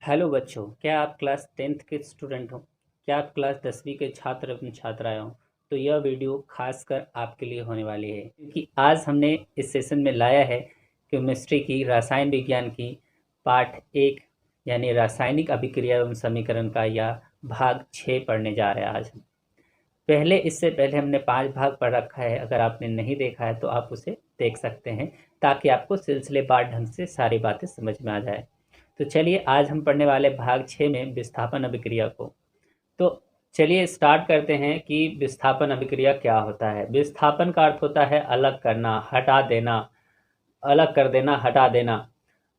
Hello बच्चों, क्या आप क्लास 10th के स्टूडेंट हो? क्या आप क्लास 10वीं के छात्र एवं छात्राएं हो? तो यह वीडियो खासकर आपके लिए होने वाली है, क्योंकि आज हमने इस सेशन में लाया है केमिस्ट्री की रसायन विज्ञान की पार्ट 1 यानी रासायनिक अभिक्रिया एवं समीकरण का यह भाग 6 पढ़ने जा रहे हैं आज हम। इससे पहले हमने 5 भाग पढ़ रखा है। अगर आपने नहीं देखा है तो आप उसे देख सकते हैं, ताकि आपको सिलसिलेवार ढंग से सारी बातें समझ में आ जाए। तो चलिए, आज हम पढ़ने वाले भाग 6 में विस्थापन अभिक्रिया को। तो चलिए स्टार्ट करते हैं कि विस्थापन अभिक्रिया क्या होता है। विस्थापन का अर्थ होता है अलग करना, हटा देना, अलग कर देना, हटा देना।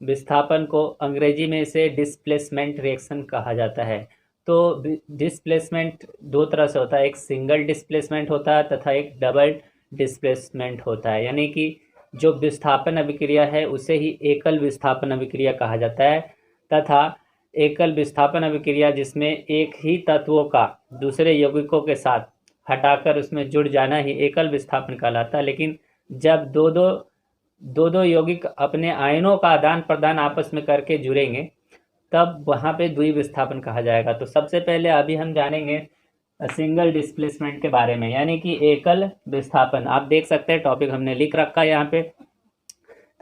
विस्थापन को अंग्रेजी में इसे डिस्प्लेसमेंट रिएक्शन कहा जाता है। तो डिस्प्लेसमेंट दो तरह से होता है, एक सिंगल डिस्प्लेसमेंट होता है तथा एक डबल डिस्प्लेसमेंट होता है। यानी कि जो विस्थापन अभिक्रिया है उसे ही एकल विस्थापन अभिक्रिया कहा जाता है, तथा एकल विस्थापन अभिक्रिया जिसमें एक ही तत्वों का दूसरे यौगिकों के साथ हटाकर उसमें जुड़ जाना ही एकल विस्थापन कहलाता है। लेकिन जब दो दो यौगिक अपने आयनों का आदान प्रदान आपस में करके जुड़ेंगे, तब वहाँ पे द्विविस्थापन कहा जाएगा। तो सबसे पहले अभी हम जानेंगे सिंगल डिस्प्लेसमेंट के बारे में, यानी कि एकल विस्थापन। आप देख सकते हैं टॉपिक हमने लिख रखा है यहाँ पे,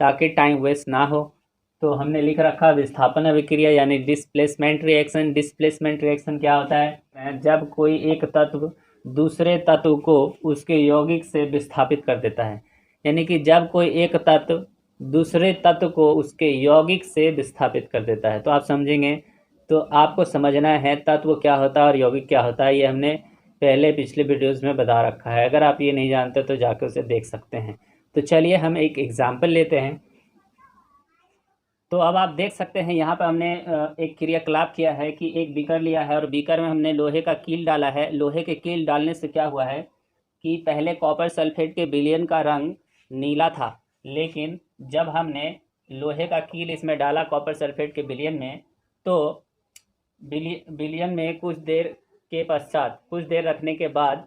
ताकि टाइम वेस्ट ना हो। तो हमने लिख रखा विस्थापन अभिक्रिया यानी डिस्प्लेसमेंट रिएक्शन। डिस्प्लेसमेंट रिएक्शन क्या होता है? जब कोई एक तत्व दूसरे तत्व को उसके यौगिक से विस्थापित कर देता है। यानी कि जब कोई एक तत्व दूसरे तत्व को उसके यौगिक से विस्थापित कर देता है। तो आप समझेंगे, तो आपको समझना है तत्व क्या होता है और यौगिक क्या होता है। ये हमने पहले पिछले वीडियोज़ में बता रखा है। अगर आप ये नहीं जानते तो जाकर उसे देख सकते हैं। तो चलिए हम एक एग्जाम्पल लेते हैं। तो अब आप देख सकते हैं यहाँ पर हमने एक क्रियाकलाप किया है कि एक बीकर लिया है और बीकर में हमने लोहे का कील डाला है। लोहे के कील डालने से क्या हुआ है कि पहले कॉपर सल्फेट के विलयन का रंग नीला था, लेकिन जब हमने लोहे का कील इसमें डाला कॉपर सल्फेट के विलयन में, तो विलयन में कुछ देर रखने के बाद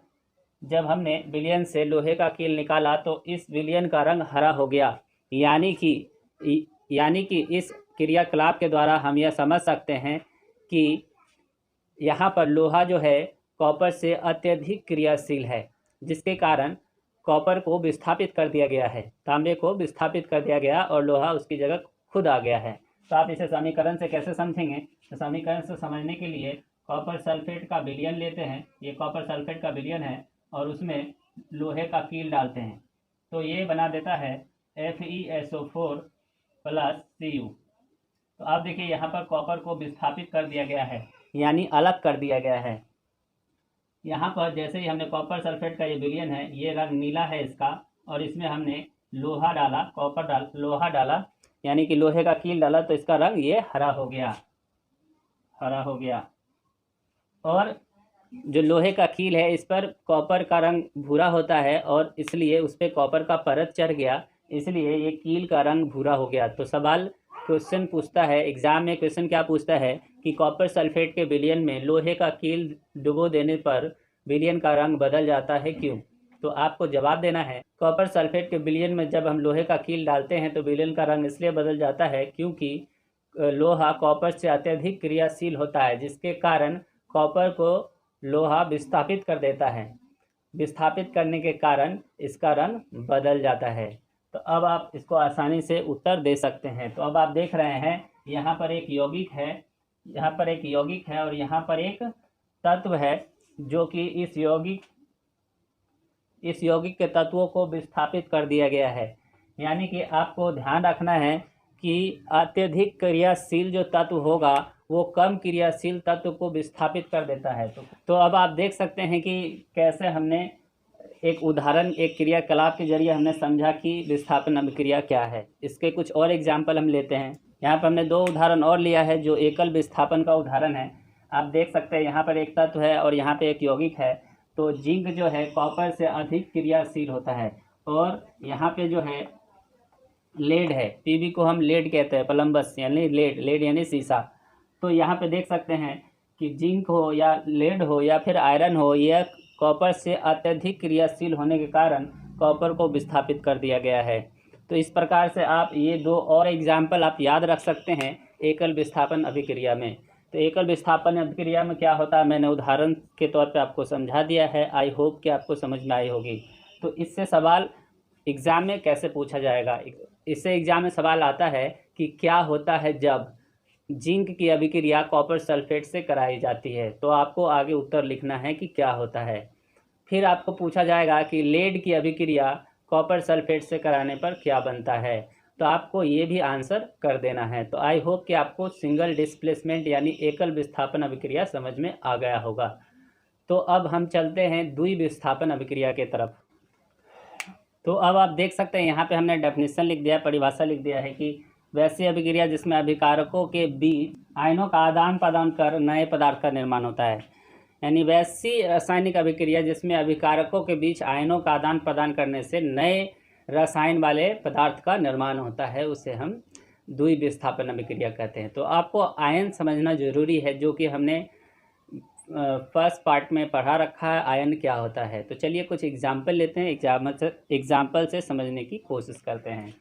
जब हमने विलयन से लोहे का कील निकाला तो इस विलयन का रंग हरा हो गया। यानी कि इस क्रियाकलाप के द्वारा हम यह समझ सकते हैं कि यहाँ पर लोहा जो है कॉपर से अत्यधिक क्रियाशील है, जिसके कारण कॉपर को विस्थापित कर दिया गया है, तांबे को विस्थापित कर दिया गया और लोहा उसकी जगह खुद आ गया है। तो आप इसे समीकरण से कैसे समझेंगे? तो समीकरण से समझने के लिए कॉपर सल्फेट का विलयन लेते हैं, ये कॉपर सल्फेट का विलयन है, और उसमें लोहे का कील डालते हैं। तो ये बना देता है FeSO4 प्लस Cu। तो आप देखिए यहाँ पर कॉपर को विस्थापित कर दिया गया है, यानी अलग कर दिया गया है। यहाँ पर जैसे ही हमने कॉपर सल्फेट का ये विलयन है, ये रंग नीला है इसका, और इसमें हमने लोहा डाला, लोहा डाला, यानी कि लोहे का कील डाला, तो इसका रंग ये हरा हो गया। और जो लोहे का कील है इस पर कॉपर का रंग भूरा होता है, और इसलिए उस पर कॉपर का परत चढ़ गया, इसलिए ये कील का रंग भूरा हो गया। तो क्वेश्चन पूछता है, एग्जाम में क्वेश्चन क्या पूछता है कि कॉपर सल्फेट के विलयन में लोहे का कील डुबो देने पर विलयन का रंग बदल जाता है, क्यों? तो आपको जवाब देना है, कॉपर सल्फेट के विलयन में जब हम लोहे का कील डालते हैं तो विलयन का रंग इसलिए बदल जाता है क्योंकि लोहा कॉपर से अत्यधिक क्रियाशील होता है, जिसके कारण कॉपर को लोहा विस्थापित कर देता है। विस्थापित करने के कारण इसका रंग बदल जाता है। तो अब आप इसको आसानी से उत्तर दे सकते हैं। तो अब आप देख रहे हैं यहाँ पर एक यौगिक है, और यहाँ पर एक तत्व है, जो कि इस यौगिक के तत्वों को विस्थापित कर दिया गया है। यानी कि आपको ध्यान रखना है कि अत्यधिक क्रियाशील जो तत्व होगा वो कम क्रियाशील तत्व को विस्थापित कर देता है। तो अब आप देख सकते हैं कि कैसे हमने एक उदाहरण, एक क्रियाकलाप के जरिए हमने समझा कि विस्थापन अभिक्रिया क्या है। इसके कुछ और एग्जाम्पल हम लेते हैं। यहाँ पर हमने 2 उदाहरण और लिया है जो एकल विस्थापन का उदाहरण है। आप देख सकते हैं यहाँ पर एक तत्व है और यहाँ पे एक यौगिक है। तो जिंक जो है कॉपर से अधिक क्रियाशील होता है, और यहाँ पे जो है लेड है, पीबी को हम लेड कहते हैं, प्लम्बस यानी लेड यानी शीशा। तो यहाँ पे देख सकते हैं कि जिंक हो या लेड हो या फिर आयरन हो, यह कॉपर से अत्यधिक क्रियाशील होने के कारण कॉपर को विस्थापित कर दिया गया है। तो इस प्रकार से आप ये 2 और एग्जाम्पल आप याद रख सकते हैं एकल विस्थापन अभिक्रिया में। तो एकल विस्थापन अभिक्रिया में क्या होता है मैंने उदाहरण के तौर पे आपको समझा दिया है। आई होप कि आपको समझ में आई होगी। तो इससे सवाल एग्ज़ाम में कैसे पूछा जाएगा, इससे एग्ज़ाम में सवाल आता है कि क्या होता है जब जिंक की अभिक्रिया कॉपर सल्फेट से कराई जाती है। तो आपको आगे उत्तर लिखना है कि क्या होता है। फिर आपको पूछा जाएगा कि लेड की अभिक्रिया कॉपर सल्फेट से कराने पर क्या बनता है। तो आपको ये भी आंसर कर देना है। तो आई होप कि आपको सिंगल डिस्प्लेसमेंट यानी एकल विस्थापन अभिक्रिया समझ में आ गया होगा। तो अब हम चलते हैं द्वि विस्थापन अभिक्रिया के तरफ। तो अब आप देख सकते हैं यहाँ पे हमने डेफिनेशन लिख दिया, परिभाषा लिख दिया है कि वैसी अभिक्रिया जिसमें अभिकारकों के बीच आयनों का आदान प्रदान कर नए पदार्थ का निर्माण होता है। यानी वैसी रासायनिक अभिक्रिया जिसमें अभिकारकों के बीच आयनों का आदान प्रदान करने से नए रसायन वाले पदार्थ का निर्माण होता है, उसे हम द्वि विस्थापन अभिक्रिया कहते हैं। तो आपको आयन समझना जरूरी है, जो कि हमने फर्स्ट पार्ट में पढ़ा रखा है आयन क्या होता है। तो चलिए कुछ एग्जाम्पल लेते हैं, एग्जाम्पल से समझने की कोशिश करते हैं।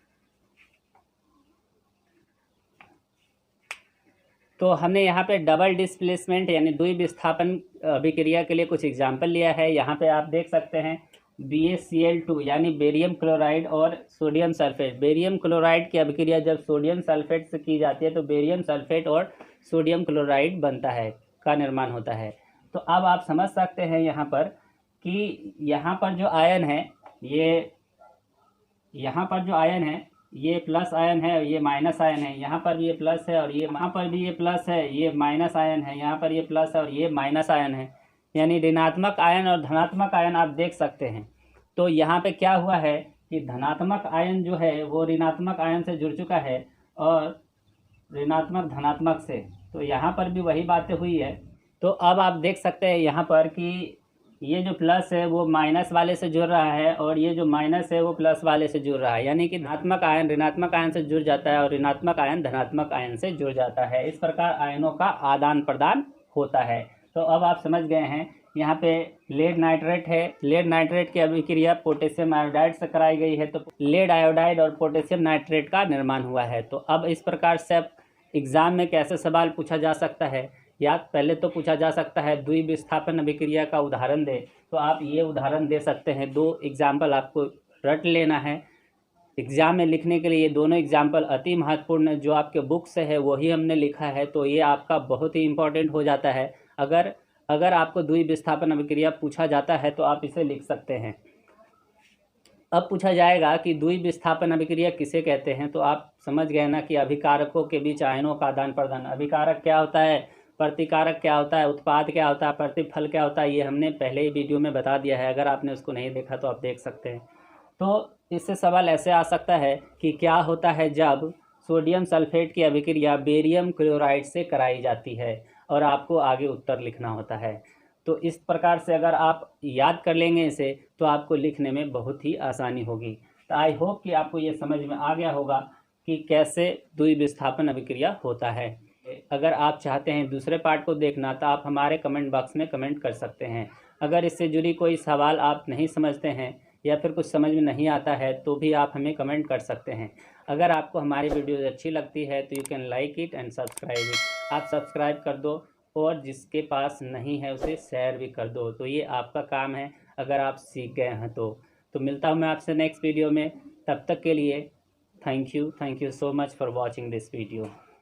तो हमने यहाँ पे डबल डिस्प्लेसमेंट यानी द्वि विस्थापन अभिक्रिया के लिए कुछ एग्जाम्पल लिया है। यहाँ पे आप देख सकते हैं BaCl2 यानी बेरियम क्लोराइड और सोडियम सल्फेट। बेरियम क्लोराइड की अभिक्रिया जब सोडियम सल्फेट से की जाती है तो बेरियम सल्फेट और सोडियम क्लोराइड बनता है, का निर्माण होता है। तो अब आप समझ सकते हैं यहाँ पर कि यहाँ पर जो आयन है यहाँ पर जो आयन है ये प्लस आयन है और ये माइनस आयन है। यहाँ पर भी ये प्लस है और ये यहाँ पर भी ये प्लस है, ये माइनस आयन है। यहाँ पर ये प्लस है और ये माइनस आयन है। यानी ऋणात्मक आयन और धनात्मक आयन आप देख सकते हैं। तो यहाँ पे क्या हुआ है कि धनात्मक आयन जो है वो ऋणात्मक आयन से जुड़ चुका है और ऋणात्मक धनात्मक से। तो यहाँ पर भी वही बातें हुई है। तो अब आप देख सकते हैं यहाँ पर कि ये जो प्लस है वो माइनस वाले से जुड़ रहा है और ये जो माइनस है वो प्लस वाले से जुड़ रहा है। यानी कि धनात्मक आयन ऋणात्मक आयन से जुड़ जाता है और ऋणात्मक आयन धनात्मक आयन से जुड़ जाता है। इस प्रकार आयनों का आदान प्रदान होता है। तो अब आप समझ गए हैं। यहाँ पे लेड नाइट्रेट है, लेड नाइट्रेट की अभिक्रिया पोटेशियम आयोडाइड से कराई गई है। तो लेड आयोडाइड और पोटेशियम नाइट्रेट का निर्माण हुआ है। तो अब इस प्रकार से अब एग्ज़ाम में कैसे सवाल पूछा जा सकता है, या पहले तो पूछा जा सकता है द्वि विस्थापन अभिक्रिया का उदाहरण दे। तो आप ये उदाहरण दे सकते हैं। 2 एग्जाम्पल आपको रट लेना है एग्ज़ाम में लिखने के लिए। ये दोनों एग्जाम्पल अति महत्वपूर्ण है, जो आपके बुक से है वही हमने लिखा है। तो ये आपका बहुत ही इम्पोर्टेंट हो जाता है। अगर आपको द्वि विस्थापन अभिक्रिया पूछा जाता है तो आप इसे लिख सकते हैं। अब पूछा जाएगा कि द्वि विस्थापन अभिक्रिया किसे कहते हैं। तो आप समझ गए ना कि अभिकारकों के बीच आयनों का आदान प्रदान। अभिकारक क्या होता है, प्रतिकारक क्या होता है, उत्पाद क्या होता है, प्रतिफल क्या होता है, ये हमने पहले ही वीडियो में बता दिया है। अगर आपने उसको नहीं देखा तो आप देख सकते हैं। तो इससे सवाल ऐसे आ सकता है कि क्या होता है जब सोडियम सल्फेट की अभिक्रिया बेरियम क्लोराइड से कराई जाती है, और आपको आगे उत्तर लिखना होता है। तो इस प्रकार से अगर आप याद कर लेंगे इसे तो आपको लिखने में बहुत ही आसानी होगी। तो आई होप कि आपको ये समझ में आ गया होगा कि कैसे द्वि विस्थापन अभिक्रिया होता है। अगर आप चाहते हैं दूसरे पार्ट को देखना तो आप हमारे कमेंट बॉक्स में कमेंट कर सकते हैं। अगर इससे जुड़ी कोई सवाल आप नहीं समझते हैं या फिर कुछ समझ में नहीं आता है तो भी आप हमें कमेंट कर सकते हैं। अगर आपको हमारी वीडियोज़ अच्छी लगती है तो you can like it and subscribe it. आप सब्सक्राइब कर दो और जिसके पास नहीं है उसे शेयर भी कर दो। तो ये आपका काम है अगर आप सीख गए हैं तो मिलता हूँ मैं आपसे नेक्स्ट वीडियो में। तब तक के लिए thank you so much for watching this video.